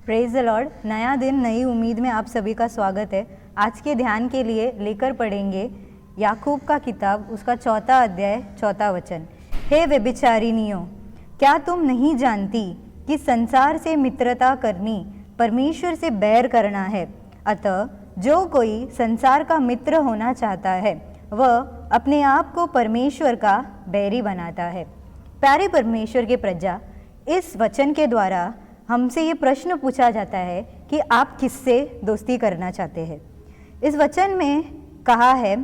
Praise the Lord. नया दिन नई उम्मीद में आप सभी का स्वागत है। आज के ध्यान के लिए लेकर पढ़ेंगे याकूब का किताब, उसका 4 अध्याय 4 वचन। हे व्यभिचारिणियों, क्या तुम नहीं जानती कि संसार से मित्रता करनी परमेश्वर से बैर करना है? अतः जो कोई संसार का मित्र होना चाहता है वह अपने आप को परमेश्वर का बैरी बनाता है। प्यारे परमेश्वर के प्रजा, इस वचन के द्वारा हमसे ये प्रश्न पूछा जाता है कि आप किससे दोस्ती करना चाहते हैं। इस वचन में कहा है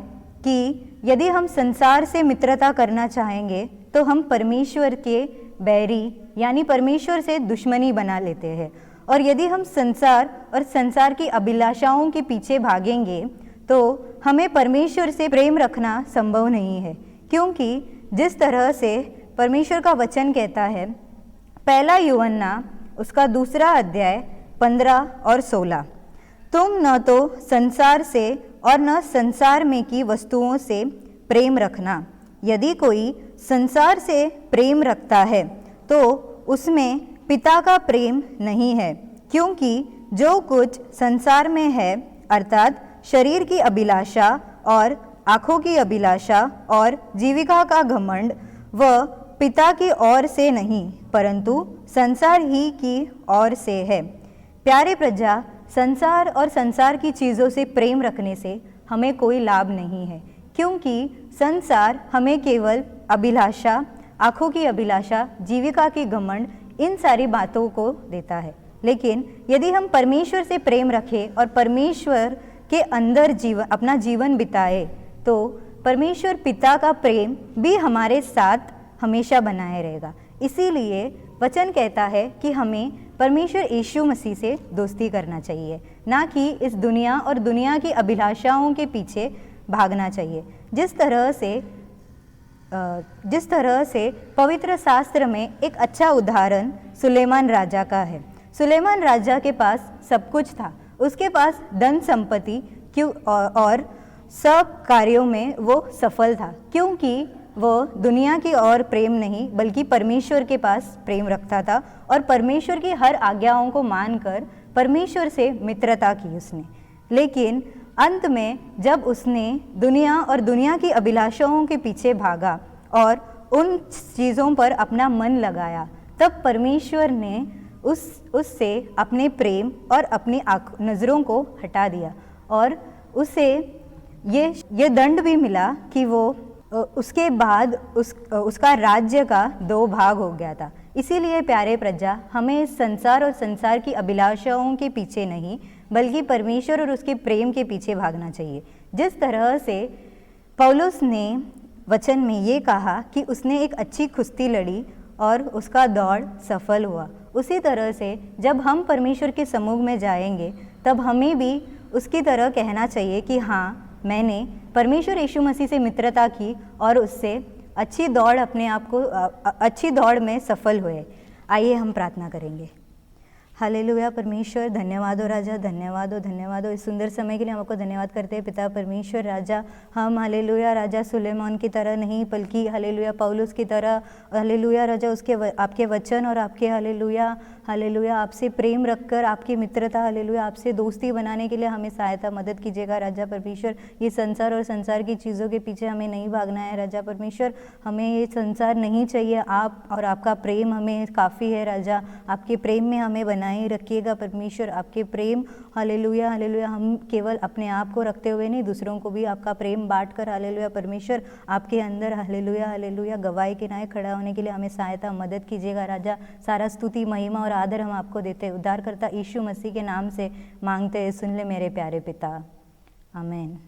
कि यदि हम संसार से मित्रता करना चाहेंगे तो हम परमेश्वर के बैरी यानी परमेश्वर से दुश्मनी बना लेते हैं, और यदि हम संसार और संसार की अभिलाषाओं के पीछे भागेंगे तो हमें परमेश्वर से प्रेम रखना संभव नहीं है। क्योंकि जिस तरह से परमेश्वर का वचन कहता है, पहला यूहन्ना उसका 2 अध्याय 15 और 16, तुम न तो संसार से और न संसार में की वस्तुओं से प्रेम रखना। यदि कोई संसार से प्रेम रखता है तो उसमें पिता का प्रेम नहीं है, क्योंकि जो कुछ संसार में है अर्थात शरीर की अभिलाषा और आँखों की अभिलाषा और जीविका का घमंड, वह पिता की ओर से नहीं परंतु संसार ही की ओर से है। प्यारे प्रजा, संसार और संसार की चीज़ों से प्रेम रखने से हमें कोई लाभ नहीं है, क्योंकि संसार हमें केवल अभिलाषा, आँखों की अभिलाषा, जीविका की घमंड, इन सारी बातों को देता है। लेकिन यदि हम परमेश्वर से प्रेम रखें और परमेश्वर के अंदर अपना जीवन बिताए तो परमेश्वर पिता का प्रेम भी हमारे साथ हमेशा बनाए रहेगा। इसीलिए वचन कहता है कि हमें परमेश्वर यीशु मसीह से दोस्ती करना चाहिए, ना कि इस दुनिया और दुनिया की अभिलाषाओं के पीछे भागना चाहिए। जिस तरह से पवित्र शास्त्र में एक अच्छा उदाहरण सुलेमान राजा का है। सुलेमान राजा के पास सब कुछ था, उसके पास धन संपत्ति और सब कार्यों में वो सफल था, क्योंकि वो दुनिया की ओर प्रेम नहीं बल्कि परमेश्वर के पास प्रेम रखता था और परमेश्वर की हर आज्ञाओं को मानकर परमेश्वर से मित्रता की उसने। लेकिन अंत में जब उसने दुनिया और दुनिया की अभिलाषाओं के पीछे भागा और उन चीज़ों पर अपना मन लगाया, तब परमेश्वर ने उससे अपने प्रेम और अपनी नज़रों को हटा दिया और उसे ये दंड भी मिला कि वो उसके बाद उसका राज्य का 2 भाग हो गया था। इसीलिए प्यारे प्रजा, हमें संसार और संसार की अभिलाषाओं के पीछे नहीं बल्कि परमेश्वर और उसके प्रेम के पीछे भागना चाहिए। जिस तरह से पौलुस ने वचन में ये कहा कि उसने एक अच्छी कुश्ती लड़ी और उसका दौड़ सफल हुआ, उसी तरह से जब हम परमेश्वर के समूह में जाएंगे तब हमें भी उसकी तरह कहना चाहिए कि हाँ, मैंने परमेश्वर यीशु मसीह से मित्रता की और उससे अच्छी दौड़ में सफल हुए। आइए हम प्रार्थना करेंगे। हालेलुया। परमेश्वर, धन्यवाद हो राजा, धन्यवाद हो इस सुंदर समय के लिए हम आपको धन्यवाद करते हैं पिता परमेश्वर। राजा, हम हालेलुया राजा सुलेमान की तरह नहीं बल्कि हालेलुया पौलुस की तरह हालेलुया राजा आपके वचन और आपके हालेलुया आपसे प्रेम रखकर आपकी मित्रता हालेलुया आपसे दोस्ती बनाने के लिए हमें सहायता मदद कीजिएगा राजा परमेश्वर। ये संसार और संसार की चीज़ों के पीछे हमें नहीं भागना है राजा परमेश्वर। हमें ये संसार नहीं चाहिए, आप और आपका प्रेम हमें काफ़ी है राजा। आपके प्रेम में हमें बनाए रखिएगा परमेश्वर। आपके प्रेम हालेलुया हम केवल अपने आप को रखते हुए नहीं, दूसरों को भी आपका प्रेम बांट कर हालेलुया परमेश्वर आपके अंदर हालेलुया गवाही के नाय खड़ा होने के लिए हमें सहायता मदद कीजिएगा राजा। सारा स्तुति महिमा और आदर हम आपको देते हैं, उद्धारकर्ता यीशु मसीह के नाम से मांगते हैं, सुन ले मेरे प्यारे पिता, आमीन।